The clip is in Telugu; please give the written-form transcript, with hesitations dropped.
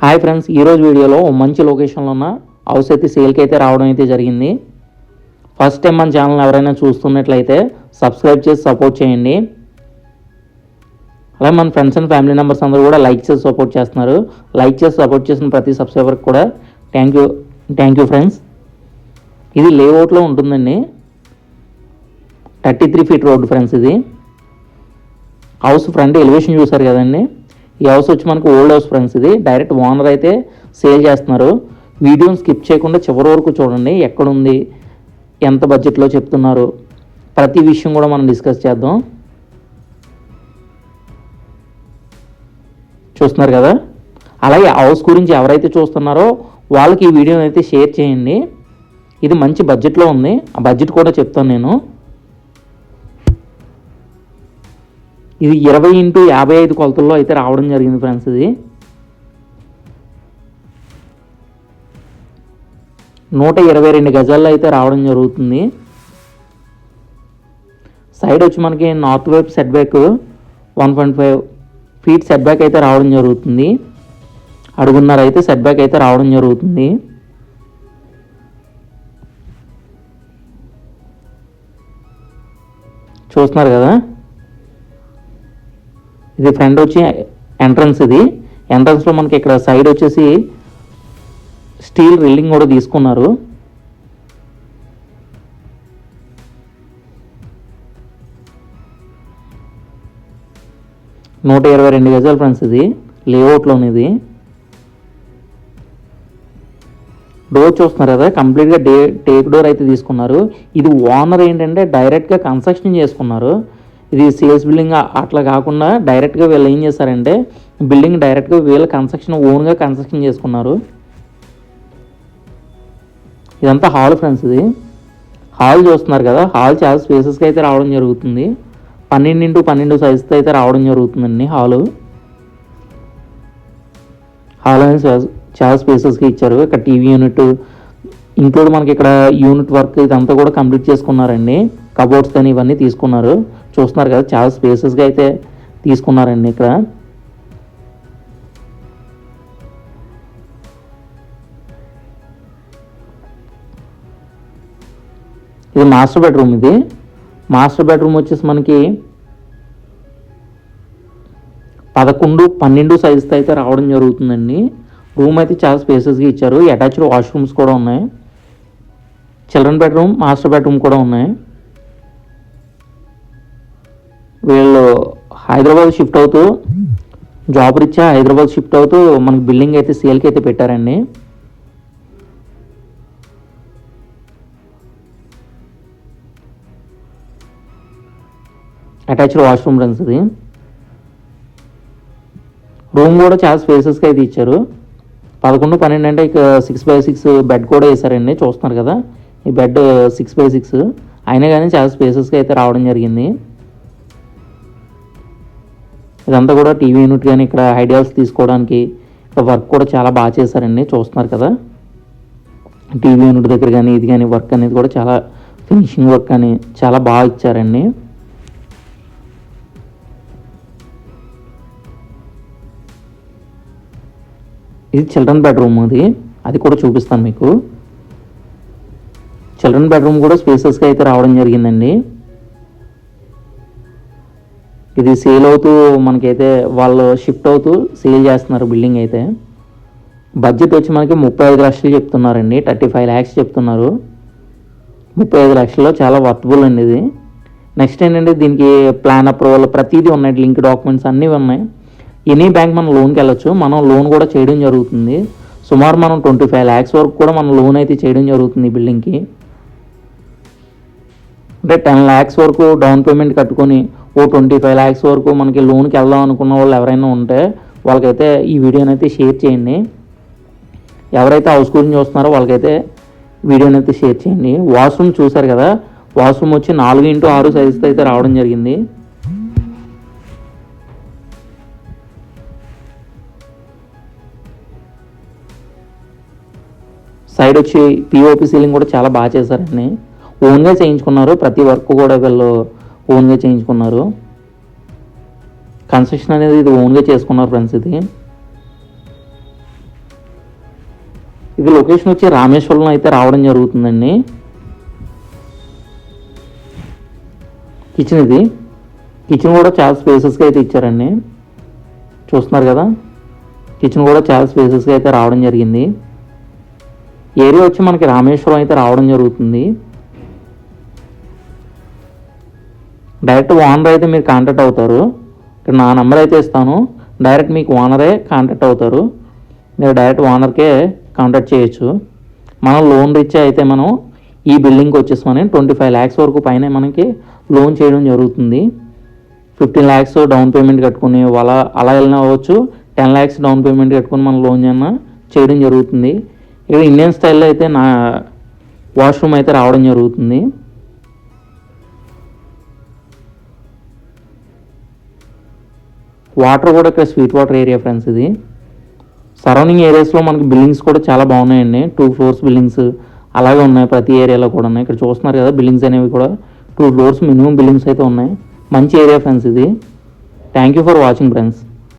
హాయ్ ఫ్రెండ్స్, ఈరోజు వీడియోలో మంచి లొకేషన్లో ఉన్న హౌస్ అయితే సేల్కి అయితే రావడం అయితే జరిగింది. ఫస్ట్ టైం మన ఛానల్ ఎవరైనా చూస్తున్నట్లయితే సబ్స్క్రైబ్ చేసి సపోర్ట్ చేయండి. అలాగే మన ఫ్రెండ్స్ అండ్ ఫ్యామిలీ మెంబర్స్ అందరూ కూడా లైక్ చేసి సపోర్ట్ చేస్తున్నారు. లైక్ చేసి సపోర్ట్ చేసిన ప్రతి సబ్స్క్రైబర్కి కూడా థ్యాంక్ యూ ఫ్రెండ్స్. ఇది లేఅవుట్లో ఉంటుందండి. 33 ఫీట్ రోడ్డు ఫ్రెండ్స్. ఇది హౌస్ ఫ్రంట్ ఎలివేషన్ చూసారు కదండి. ఈ హౌస్ వచ్చి మనకు ఓల్డ్ హౌస్ ఫ్రెండ్స్. ఇది డైరెక్ట్ ఓనర్ అయితే సేల్ చేస్తున్నారు. వీడియోని స్కిప్ చేయకుండా చివరి వరకు చూడండి. ఎక్కడుంది, ఎంత బడ్జెట్లో చెప్తున్నారు, ప్రతి విషయం కూడా మనం డిస్కస్ చేద్దాం. చూస్తున్నారు కదా. అలాగే హౌస్ గురించి ఎవరైతే చూస్తున్నారో వాళ్ళకి ఈ వీడియోని అయితే షేర్ చేయండి. ఇది మంచి బడ్జెట్లో ఉంది. ఆ బడ్జెట్ కూడా చెప్తాను నేను. ఇది 20x55 కొలతల్లో అయితే రావడం జరిగింది ఫ్రెండ్స్. ఇది 122 గజాల్లో అయితే రావడం జరుగుతుంది. సైడ్ వచ్చి మనకి నార్త్ వైపు set back 1.5 feet set back అయితే రావడం జరుగుతుంది. అడుగున్నర అయితే సెట్ బ్యాక్ అయితే రావడం జరుగుతుంది. చూస్తున్నారు కదా. ఇది ఫ్రంట్ వచ్చి ఎంట్రన్స్. ఇది ఎంట్రన్స్లో మనకి ఇక్కడ సైడ్ వచ్చేసి స్టీల్ రిల్లింగ్ కూడా తీసుకున్నారు. నూట 122 గజాలు ఫ్రెండ్స్. ఇది లేఅవుట్లోని. ఇది డోర్ చూస్తున్నారు కదా, కంప్లీట్గా టేక్ డోర్ అయితే తీసుకున్నారు. ఇది ఓనర్ ఏంటంటే డైరెక్ట్గా కన్స్ట్రక్షన్ చేసుకున్నారు. ఇది సేల్స్ బిల్డింగ్ అట్లా కాకుండా డైరెక్ట్గా వీళ్ళు ఏం చేస్తారంటే బిల్డింగ్ డైరెక్ట్గా వీళ్ళు ఓన్గా కన్స్ట్రక్షన్ చేసుకున్నారు. ఇదంతా హాల్ ఫ్రెండ్స్. ఇది హాల్ చూస్తున్నారు కదా. హాల్ చాలా స్పేసెస్గా అయితే రావడం జరుగుతుంది. 12x12 సైజుతో అయితే రావడం జరుగుతుందండి. హాల్ అనేది చాలా స్పేసెస్గా ఇచ్చారు. ఇక్కడ టీవీ యూనిట్ ఇంక్లూడ్ మనకి ఇక్కడ యూనిట్ వర్క్ ఇదంతా కూడా కంప్లీట్ చేసుకున్నారండి. కబోర్డ్స్ కానీ ఇవన్నీ తీసుకున్నారు. చూస్తున్నారు కదా, చాలా స్పేసెస్గా అయితే తీసుకున్నారండి. ఇక్కడ ఇది మాస్టర్ బెడ్రూమ్. ఇది మాస్టర్ బెడ్రూమ్ వచ్చేసి మనకి 11x12 సైజుతో అయితే రావడం జరుగుతుందండి. రూమ్ అయితే చాలా స్పేసెస్గా ఇచ్చారు. అటాచ్డ్ వాష్రూమ్స్ కూడా ఉన్నాయి. చిల్డ్రన్ బెడ్రూమ్, మాస్టర్ బెడ్రూమ్ కూడా ఉన్నాయి. వీళ్ళు హైదరాబాద్ షిఫ్ట్ అవుతూ జాబ్ రీత్యా హైదరాబాద్ షిఫ్ట్ అవుతూ మనకి బిల్డింగ్ అయితే సేల్కి అయితే పెట్టారండి. Attached washroom friends. ఇది రూమ్ కూడా చాలా స్పేసెస్గా అయితే ఇచ్చారు. 11x12 అంటే ఇక 6x6 బెడ్ కూడా వేసారండి. చూస్తున్నారు కదా, ఈ బెడ్ 6x6 అయినా కానీ చాలా స్పేసెస్గా అయితే రావడం జరిగింది. ఇదంతా కూడా టీవీ యూనిట్ కానీ ఇక్కడ ఐడియాస్ తీసుకోవడానికి ఇక్కడ వర్క్ కూడా చాలా బాగా చేశారండి. చూస్తున్నారు కదా, టీవీ యూనిట్ దగ్గర కానీ ఇది కానీ వర్క్ అనేది కూడా చాలా ఫినిషింగ్ వర్క్ అని చాలా బాగా ఇచ్చారండి. ఇది చిల్డ్రన్ బెడ్రూమ్. అది కూడా చూపిస్తాను మీకు. చిల్డ్రన్ బెడ్రూమ్ కూడా స్పేసెస్గా అయితే రావడం జరిగిందండి. ఇది సేల్ అవుతూ మనకైతే వాళ్ళు షిఫ్ట్ అవుతూ సేల్ చేస్తున్నారు బిల్డింగ్ అయితే. బడ్జెట్ వచ్చి మనకి 35 లక్షలు చెప్తున్నారండి. 35 lakhs చెప్తున్నారు. 35 లక్షల్లో చాలా వర్తబుల్ అండి ఇది. నెక్స్ట్ ఏంటంటే దీనికి ప్లాన్ అప్రూవల్ ప్రతిదీ ఉన్నాయి. లింక్ డాక్యుమెంట్స్ అన్నీ ఉన్నాయి. ఎనీ బ్యాంక్ మనం లోన్కి వెళ్ళొచ్చు. మనం లోన్ కూడా చేయడం జరుగుతుంది. సుమారు మనం 25 lakhs వరకు కూడా మనం లోన్ అయితే చేయడం జరుగుతుంది ఈ బిల్డింగ్కి. అంటే 10 lakhs వరకు డౌన్ పేమెంట్ కట్టుకొని 25 lakhs వరకు మనకి లోన్కి వెళ్దాం అనుకున్న వాళ్ళు ఎవరైనా ఉంటే వాళ్ళకైతే ఈ వీడియోని అయితే షేర్ చేయండి. ఎవరైతే హౌస్ గురించి చూస్తున్నారో వాళ్ళకైతే వీడియోని అయితే షేర్ చేయండి. వాష్రూమ్ చూసారు కదా, వాష్రూమ్ వచ్చి 4x6 సైజుతో అయితే రావడం జరిగింది. సైడ్ వచ్చి పిఓపి సీలింగ్ కూడా చాలా బాగా చేశారండి. ఓన్గా చేయించుకున్నారు. ప్రతి వర్క్ కూడా వీళ్ళు ఓన్గా చేయించుకున్నారు. కన్స్ట్రక్షన్ అనేది ఇది ఓన్గా చేసుకున్నారు ఫ్రెండ్స్. ఇది ఇది లొకేషన్ వచ్చి రామేశ్వరంలో అయితే రావడం జరుగుతుందండి. కిచెన్ ఇది. కిచెన్ కూడా చాలా స్పేసెస్గా అయితే ఇచ్చారండి. చూస్తున్నారు కదా, కిచెన్ కూడా చాలా స్పేసెస్గా అయితే రావడం జరిగింది. ఏరియా వచ్చి మనకి రామేశ్వరం అయితే రావడం జరుగుతుంది. డైరెక్ట్ ఓనర్ అయితే మీరు కాంటాక్ట్ అవుతారు. ఇక్కడ నా నెంబర్ అయితే ఇస్తాను, డైరెక్ట్ మీకు ఓనరే కాంటాక్ట్ అవుతారు. మీరు డైరెక్ట్ ఓనర్కే కాంటాక్ట్ చేయొచ్చు. మనం లోన్ రీచ్ అయితే మనం ఈ బిల్డింగ్కి వచ్చేసామని 25 lakhs వరకు పైన మనకి లోన్ చేయడం జరుగుతుంది. 15 lakhs డౌన్ పేమెంట్ కట్టుకుని అలా వెళ్ళినా అవ్వచ్చు. 10 lakhs డౌన్ పేమెంట్ కట్టుకుని మనం లోన్ చేయడం జరుగుతుంది. ఇక్కడ ఇండియన్ స్టైల్లో అయితే నా వాష్రూమ్ అయితే రావడం జరుగుతుంది. వాటర్ కూడా ఇక్కడ స్వీట్ వాటర్ ఏరియా ఫ్రెండ్స్. ఇది సరౌండింగ్ ఏరియాస్లో మనకి బిల్డింగ్స్ కూడా చాలా బాగున్నాయండి. 2 floors బిల్డింగ్స్ అలాగే ఉన్నాయి, ప్రతి ఏరియాలో కూడా ఉన్నాయి. ఇక్కడ చూస్తున్నారు కదా, బిల్డింగ్స్ అనేవి కూడా 2 floors మినిమం బిల్డింగ్స్ అయితే ఉన్నాయి. మంచి ఏరియా ఫ్రెండ్స్ ఇది. Thank you for watching friends.